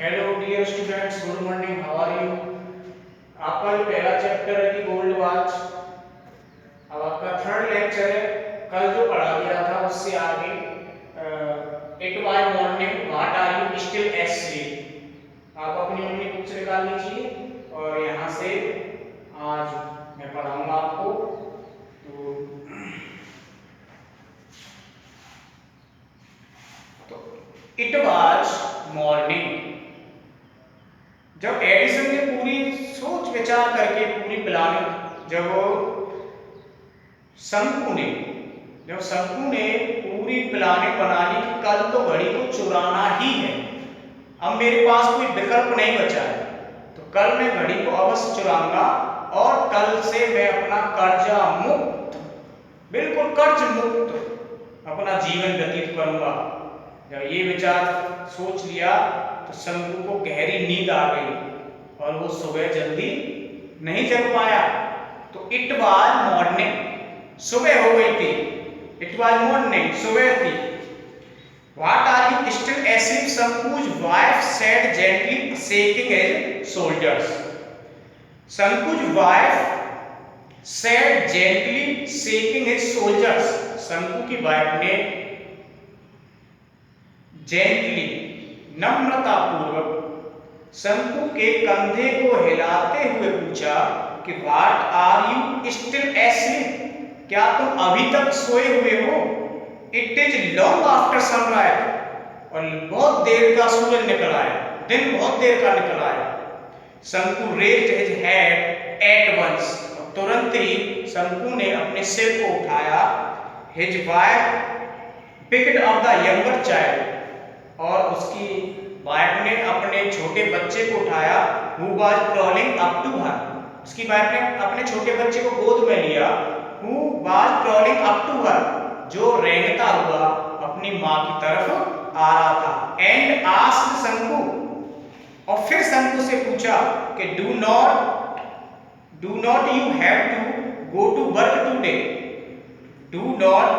Hello dear students, good morning, how are you. आपका जो पहला चैप्टर है कि गोल्ड वॉच, अब आपका थर्ड लेक्चर है। कल जो पढ़ा दिया था उससे आगे it was morning what are you still asleep. आप अपनी अपनी बुक्स निकाल लीजिए और यहाँ से आज मैं पढ़ाऊंगा आपको। तो इट वाज मॉर्निंग, जब एडिसन ने पूरी सोच विचार करके पूरी प्लानिंग, शंकु ने जब शंकु ने पूरी प्लानिंग बना ली कि कल तो घड़ी को चुराना ही है, अब मेरे पास कोई विकल्प नहीं बचा है, तो कल मैं घड़ी को अवश्य चुराऊंगा और कल से मैं अपना कर्जा मुक्त, बिल्कुल कर्ज मुक्त अपना जीवन व्यतीत करूंगा। जब ये विचार सोच लिया तो शंकु को गहरी नींद आ गई और वो सुबह जल्दी नहीं जग पाया। तो इट वाज मॉर्निंग, सुबह हो गई थी। इट वाज मॉर्निंग, सुबह थी। What are you still acing, शंकु's wife said gently shaking his shoulders. शंकु's wife said gently shaking his shoulders. शंकु की वाइफ ने जेंटली, नम्रता पूर्वक शंकु के कंधे को हिलाते हुए पूछा कि what are you still asleep, क्या तुम अभी तक सोए हुए हो। It is long after sunrise, और बहुत देर का सूरज निकल आया, दिन बहुत देर का निकल आया। Shanku raised his head at once, तुरंत ही शंकु ने अपने सिर को उठाया। His wife picked up the younger child, और उसकी वाइफ ने अपने छोटे बच्चे को उठाया। Who was crawling up to her, उसकी वाइफ ने अपने छोटे बच्चे को गोद में लिया। Who was crawling up to her, जो रेंगता हुआ अपनी माँ की तरफ आ रहा था। And asked शंकु, और फिर शंकु से पूछा कि do not you have to go to work today, do not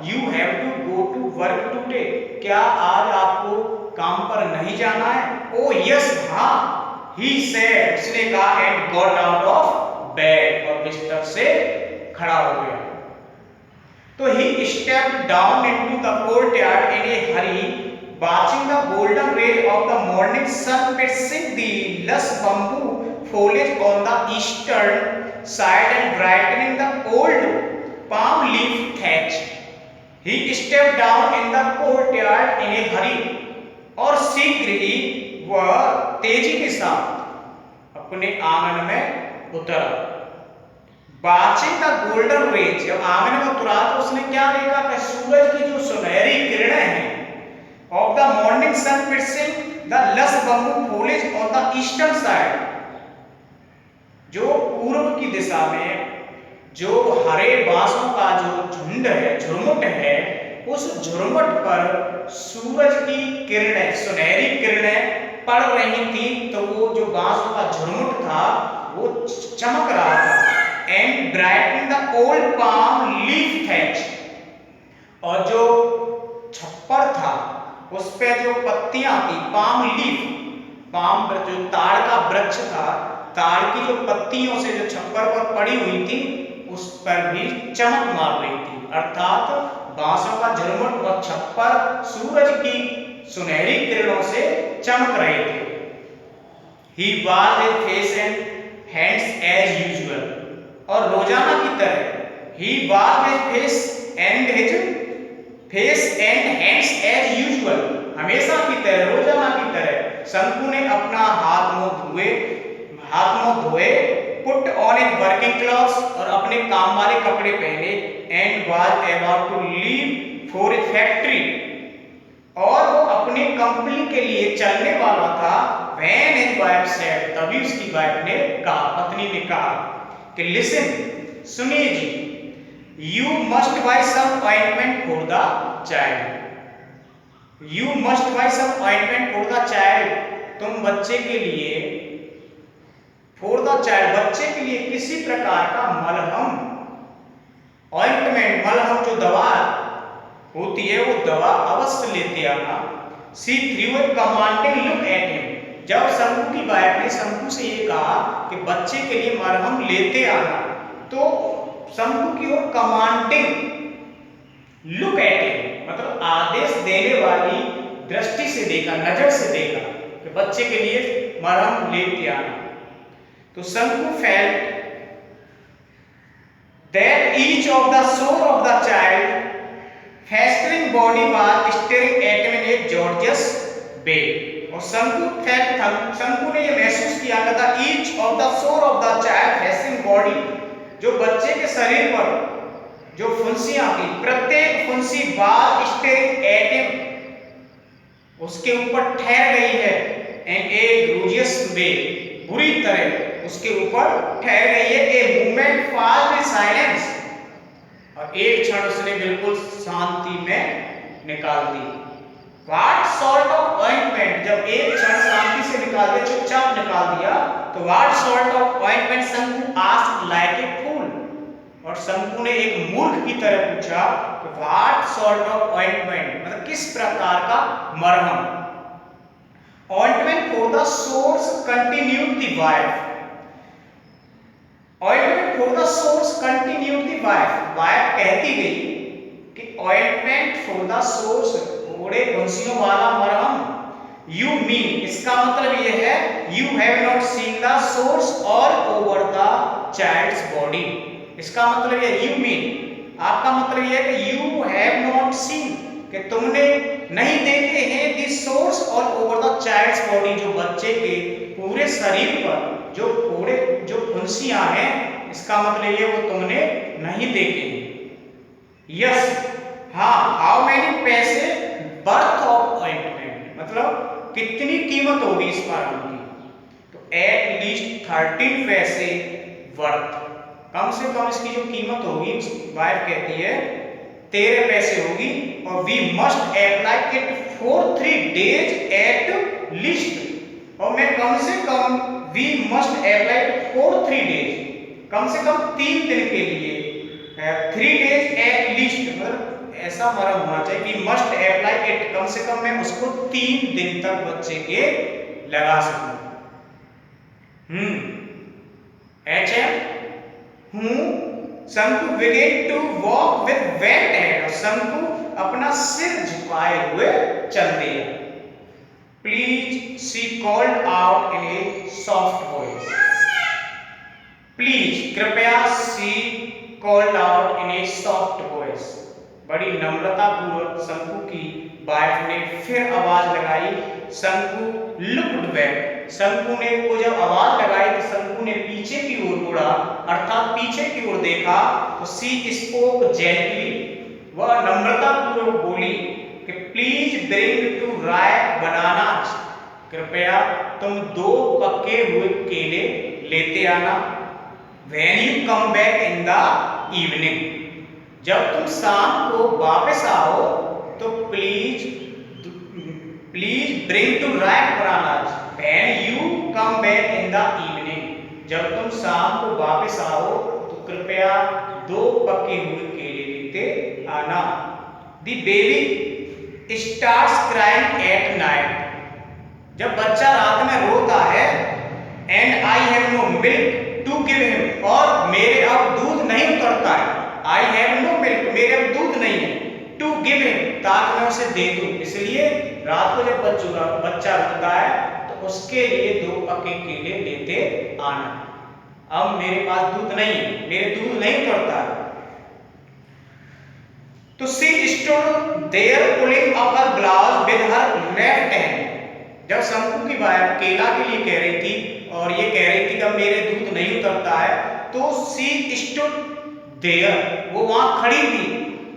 you have to go to work today, क्या आज आपको काम पर नहीं जाना है। ओ यस, हाँ, he said, उसने कहा, and got out of bed, और बिस्तर से खड़ा हो गया। तो he stepped down into the courtyard in a hurry, watching the golden rays of the morning sun piercing the lush bamboo foliage on the eastern side and brightening the old palm leaf thatch. He stepped down in the courtyard in a hurry, और शीघ्र ही वह तेजी के साथ अपने आंगन में उतरा। Watching the golden rays, जब आंगन में उतरा तो उसने क्या देखा कि सूरज की जो सुनहरी किरणें हैं, of the morning sun piercing the lush bamboo foliage on the eastern side, जो पूर्व की दिशा में जो हरे बांसों का जो झुंड है, झुरमुट है, उस झुरमुट पर सूरज की किरणें, सुनहरी किरणें पड़ रही थी। तो वो जो बांसों का झुरमुट था वो चमक रहा था। And brightening the old palm leaf thatch, और जो छप्पर था उस पे जो पत्तियां थी, पाम लीफ, पाम जो ताड़ का वृक्ष था, ताड़ की जो पत्तियों से जो छप्पर पर पड़ी हुई थी उस पर भी चमक मार रही थी। अर्थात बांसों का झुरमुट और छप्पर सूरज की सुनहरी किरणों से चमक रहे थे। He washed his face and hands as usual, और रोजाना की तरह he washed his face and hands as usual, हमेशा की तरह, रोजाना की तरह शंकु ने अपना हाथ मुंह धोए, put on his working clothes, और अपने काम वाले कपड़े पहने, and was about to leave for his factory, और वो अपनी कंपनी के लिए चलने वाला था। When his wife said, तभी उसकी वाइफ ने कहा, पत्नी ने कहा कि listen, सुनिए जी, you must buy some ointment for the child, you must buy some ointment for the child, तुम बच्चे के लिए, for the child, बच्चे के लिए किसी प्रकार का मलहम, ऑइंटमेंट, मलहम जो दवा होती है वो दवा अवश्य लेते आना। She threw a commanding look at him, जब शंकु की वाइफ ने शंकु से ये कहा कि बच्चे के लिए मरहम लेते आना, तो शंकु की ओर कमांडिंग लुक एट हिम, मतलब आदेश देने वाली दृष्टि से देखा, नजर से देखा कि बच्चे के लिए मरहम लेते आना। तो शंकु felt that each of the sore of the child festering body was staring at him in a gorgeous way। और शंकु ने ये महसूस किया था each of the sore of the child festering body, जो बच्चे के शरीर पर जो फुंसियां थी, प्रत्येक फुंसी was staring at him, उसके ऊपर ठहर गई है, in a gorgeous way, बुरी तरह उसके ऊपर ठहर गई है। A movement past in silence, और एक क्षण उसने बिल्कुल शांति में निकाल दी। व्हाट सॉर्ट ऑफ ऑइंटमेंट, जब एक क्षण शांति से निकाल दिया, चुपचाप निकाल दिया, तो व्हाट सॉर्ट ऑफ ऑइंटमेंट शंकु आस्क्ड लाइक ए फूल, और शंकु ने एक मूर्ख की तरह पूछा कि व्हाट सॉर्ट ऑफ ऑइंटमेंट, मतलब किस प्रकार का मरहम। Ointment for the source continued the wife, ointment for the source continued the wife, wife कहती गई कि ऑइंटमेंट फॉर द सोर्स, घोड़े फुंसियों वाला मरहम। यू मीन, इसका मतलब यह है you have not seen the sores all over the child's body, इसका मतलब यह यू मीन, आपका मतलब यह है कि यू हैव नॉट सीन, कि तुमने नहीं देखे हैं the sores all over the child's body, जो बच्चे के पूरे शरीर पर जो फोड़े जो फुंसियां हैं, इसका मतलब ये वो तुमने नहीं देखे। यस, हाँ, हाउ मेनी पैसे बर्थ ऑफ ऑइंटमेंट, मतलब कितनी कीमत होगी इस मरहम की, तो एट लीस्ट 13 पैसे वर्थ, कम से कम इसकी जो कीमत होगी, वाइफ कहती है 13 पैसे होगी, और we must apply it for 3 days at least, और मैं कम से कम we must apply for 3 days, कम से कम 3 दिन के लिए, 3 days एट लीस्ट, मतलब ऐसा मरहम होना चाहिए, वी मस्ट अप्लाई इट, कम से कम मैं उसको 3 दिन तक बच्चे के लगा सकूं। शंकु began to walk with bent head, और शंकु अपना सिर झुकाए हुए चल दिया। Please, she called out in a soft voice. Please, कृपया, she called out in a soft voice, बड़ी नम्रता पूर्वक शंकु की वाइफ ने फिर आवाज लगाई। शंकु looked back, शंकु ने को जब आवाज लगाई तो शंकु ने पीछे की ओर मुड़ा, अर्थात पीछे की ओर देखा, तो she spoke gently, वह नम्रता पूर्वक बोली कि please bring two ripe bananas, कृपया तुम 2 पके हुए केले लेते आना। When you come back in the evening, जब तुम शाम को वापस आओ तो please bring two ripe bananas. When you come back in the evening, जब तुम शाम को वापस आओ तो कृपया 2 पके हुए केले लेते आना। The baby starts crying at night, जब बच्चा रात में रोता है, and I have no milk to give him, और मेरे अब दूध नहीं उतरता है, I have no milk, मेरे अब दूध नहीं है, to give him, ताकि मैं उसे दे दूं, इसलिए रात को जब बच्चा रोता है तो उसके लिए 2 पके केले लेते आना। अब मेरे पास दूध नहीं है, मेरे दूध नहीं उतरता है। तो she stood there pulling up her blouse with her left hand, जब शंकु की वाइफ केला के लिए कह रही थी और ये कह रही थी कि मेरे दूध नहीं उतरता है, तो she stood there, वो वहां खड़ी थी।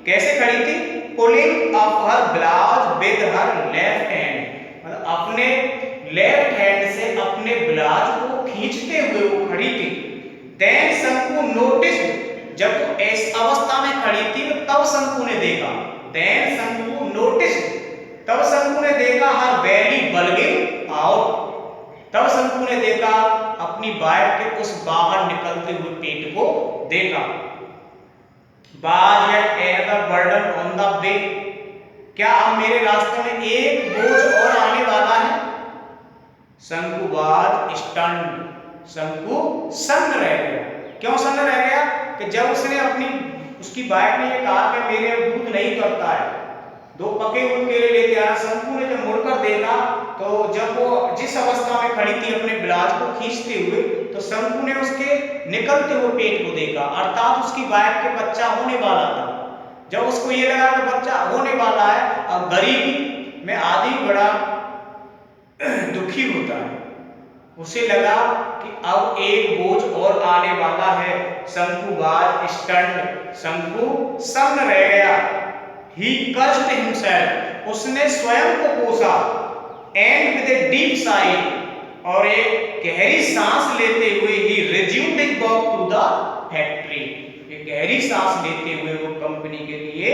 कैसे खड़ी थी? pulling up her blouse with her left hand, मतलब अपने लेफ्ट हैंड से अपने ब्लाउज को खींचते हुए वो खड़ी थी। Then शंकु noticed, जब वो इस अवस्था में खड़ी थी तो तब शंकु ने देखा, Then शंकु noticed, तब शंकु ने देखा her belly bulging out, तब शंकु ने देखा अपनी वाइफ के उस बाहर निकलते हुए पेट को देखा। Was yet another burden on the way, क्या अब मेरे रास्ते में एक बोझ और आने वाला है? शंकु वाज स्टन्ड, शंकु सन्न रह गया। क्यों सन्न रह गया? कि जब उसने उसकी बाइक ने ये कहा कि मेरे अब दूध नहीं करता है, 2 पके हुए केले लेके आया। शंकु ने जब मुड़कर देखा तो जब वो जिस अवस्था में खड़ी थी अपने बिलाज को खींचते हुए, तो शंकु ने उसके निकलते हुए पेट को देखा, अर्थात उसकी बाइक के बच्चा होने वाला था। जब उसको ये लगा कि बच्चा होने वाला है, अब गरीबी में आदमी बड़ा दुखी होता है, उसे लगा कि अब एक बोझ और आने वाला है। शंकु वाज स्टन्ड, शंकु सन्न रह गया। ही कर्स्ड हिमसेल्फ, उसने स्वयं को कोसा। And with a deep sigh, और एक गहरी सांस लेते हुए ही resumed his walk to the factory, एक गहरी सांस लेते हुए वो कंपनी के लिए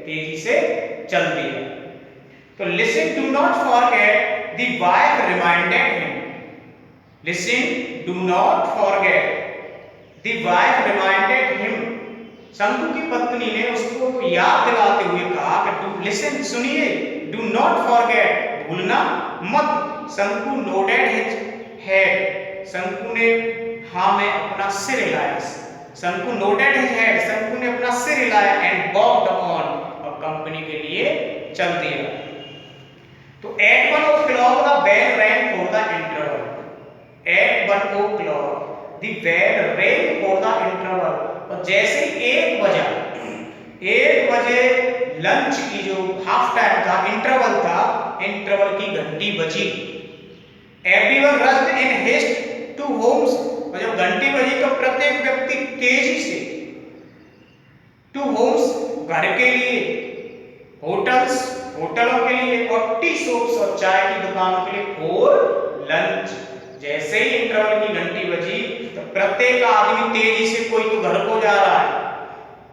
तेजी से चल दिया। तो listen, do not forget, the wife reminded him. Listen, do not forget, the wife reminded him. शंकु की पत्नी ने उसको याद दिलाते हुए कहा कि डू लिसन, सुनिए, डू नॉट फॉरगेट, भूलना मत। शंकु नोडेड हिज हेड, शंकु ने हाँ में अपना सिर हिलाया। शंकु नोडेड हिज हेड, शंकु ने अपना सिर हिलाया। एंड वॉकड ऑन, और कंपनी के लिए चल दिया। तो at 1 o'clock the bell rang for the interval. At 1 o'clock the bell rang for the interval, और जैसे 1 बजे लंच की जो हाफ टाइम था, इंटरवल था, इंटरवल की घंटी बजी। Everyone rushed in haste to homes, और जब घंटी बजी तो प्रत्येक व्यक्ति तेजी से टू होम्स, घर के लिए, होटल्स, होटलों के लिए, और टी शॉप्स, और चाय की दुकानों के लिए, और लंच। जैसे ही इंटरवल की घंटी बजी तो प्रत्येक आदमी तेजी से, कोई तो घर को जा रहा है,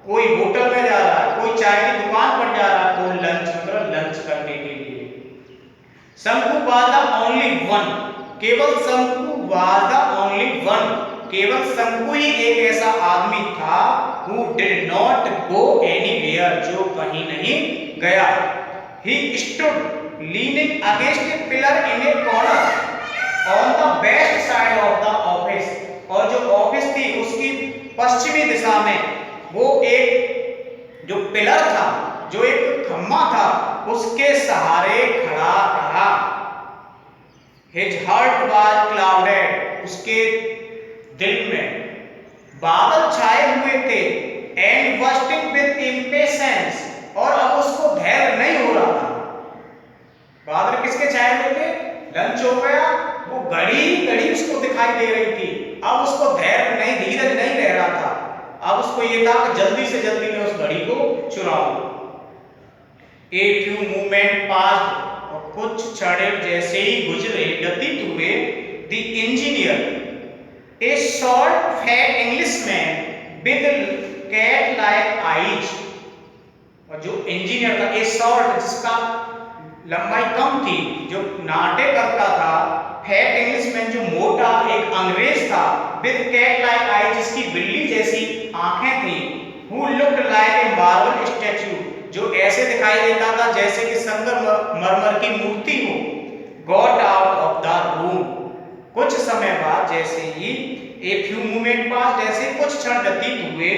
कोई होटल में जा रहा है, कोई चाय की दुकान पर जा रहा है, कोई लंच मतलब लंच करने के लिए। शंकु वाज द ओनली वन, केवल शंकु वाज द ओनली वन, केवल शंकु ही एक ऐसा आदमी था who did not go anywhere, जो कहीं नहीं गया। He stood leaning against A pillar in A corner on the west side of the office, और जो ऑफिस थी उसकी पश्चिमी दिशा में वो एक जो पिलर था, जो एक खम्मा था, उसके सहारे खड़ा रहा। His heart was clouded, उसके दिल में बादल छाए हुए थे। And bursting with impatience, और अब उसको धैर्य नहीं हो रहा था। बादल किसके छाए हुए थे? लंच हो गया, वो घड़ी घड़ी उसको दिखाई दे रही थी। अब उसको धैर्य नहीं, धीरज नहीं रह रहा था। अब उसको ये था कि जल्दी से जल्दी मैं उस घड़ी को चुराऊं। A few moments passed, और कुछ क्षण जैसे ही गुजरे, व्यतीत हुए। The engineer, a short fat Englishman with cat-like eyes, और जो इंजीनियर था, ए शॉर्ट, जिसका लंबाई कम थी, जो नाटे करता था, फैट इंग्लिशमैन, जो मोटा एक अंग्रेज था, विद कैट लाइक आई, जिसकी बिल्ली जैसी आंखें थी, who looked like a marble statue, जो ऐसे दिखाई देता था जैसे कि संगमरमर की मूर्ति हो। Got out of the room, कुछ समय बाद, जैसे ही ए फ्यू मोमेंट पास, जैसे कुछ क्षण व्यतीत हुए।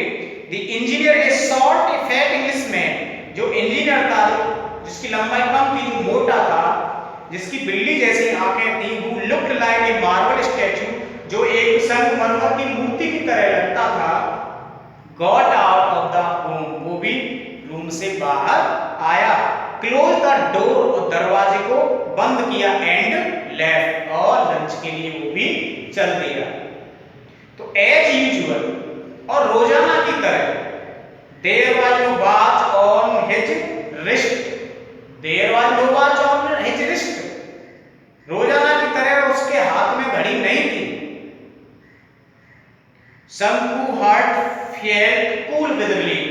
The engineer, A short fat Englishman, जो इंजीनियर था, जिसकी लंबाई कम थी, जो मोटा था, जिसकी बिल्ली जैसी आंखें थी, who looked like a marble statue, जो एक संगमरमर की मूर्ति की तरह लगता था, got out of the room, वो भी रूम से बाहर आया। close the door, और दरवाजे को बंद किया। and left, और लंच के लिए वो भी चल दिया। तो as usual, और रोजाना की तरह, there was no watch on his wrist, There was no watch on his wrist, रोजाना की तरह उसके हाथ में घड़ी नहीं थी। शंकु heart felt cool with relief,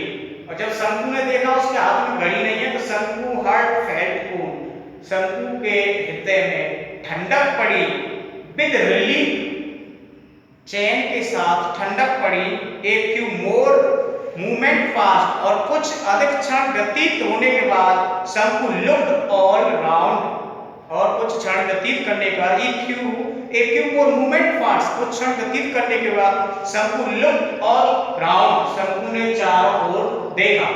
और जब शंकु ने देखा उसके हाथ में घड़ी नहीं है, तो शंकु heart felt cool, शंकु के हृदय में ठंडक पड़ी। with relief, चैन के साथ ठंडक पड़ी। a few more मूवमेंट पास, और कुछ अधिक क्षण व्यतीत होने के बाद, शंकु लुक्ड ऑल राउंड, और कुछ क्षण व्यतीत करने के बाद a few more movement parts, कुछ क्षण व्यतीत करने के बाद शंकु लुक ऑल राउंड, शंकु ने चारों ओर देखा।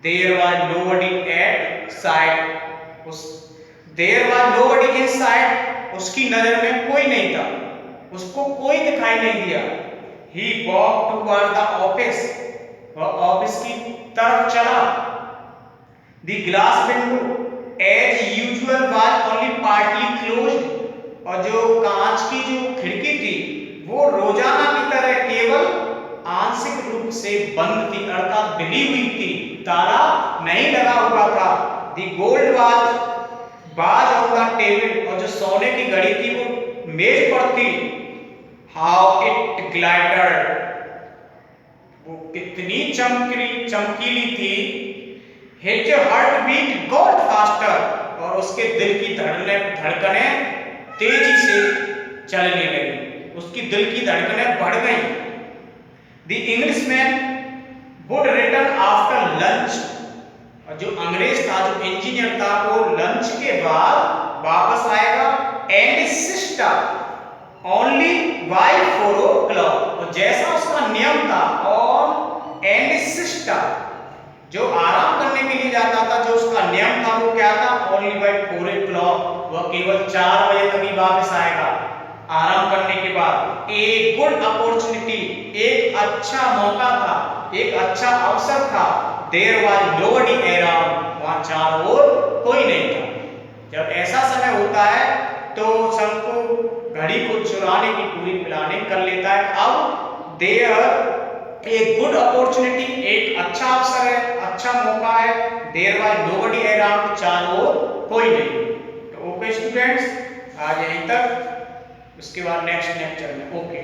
There was nobody outside, there was nobody inside, उसकी नजर में कोई नहीं था, उसको कोई दिखाई नहीं दिया। He walk toward the office, वह ऑफिस की तरफ चला। The glass window as usual was only partly closed, और जो कांच की जो खिड़की थी वो रोजाना की तरह केवल आंशिक रूप से बंद थी, अर्थात ढली हुई थी, ताला नहीं लगा हुआ था। The gold was on the table, और जो सोने की घड़ी थी वो मेज पर थी। हाउ इट ग्लाइटेड, वो कितनी चमकीली थी। His heart beat got faster, और उसके दिल की धड़कनें तेजी से चलने लगी, उसकी दिल की धड़कनें बढ़ गई। The Englishman would return after lunch, और जो अंग्रेज था, जो इंजीनियर था, वो लंच के बाद वापस आएगा। And sister only by 4 o'clock, और जैसा उसका नियम था, और एंड सिस्टर जो आराम करने के लिए जाता था, जो उसका नियम था वो क्या था, ओनली बाय 4 o'clock, वह केवल 4 बजे तक ही वापस आएगा आराम करने के बाद। ए गुड अपॉर्चुनिटी, एक अच्छा मौका था, एक अच्छा अवसर था। देयर वाज नोबडी अराउंड, वहां चारों ओर कोई नहीं था। जब ऐसा समय होता है तो शंकु घड़ी को चुराने की पूरी प्लानिंग कर लेता है। अब देयर ए गुड अपॉर्चुनिटी, एक अच्छा अवसर है, अच्छा मौका है। देयर वाज नोबडी अराउंड, चारों ओर कोई नहीं। तो ओके स्टूडेंट्स, आज यहीं तक, उसके बाद नेक्स्ट लेक्चर में। ओके।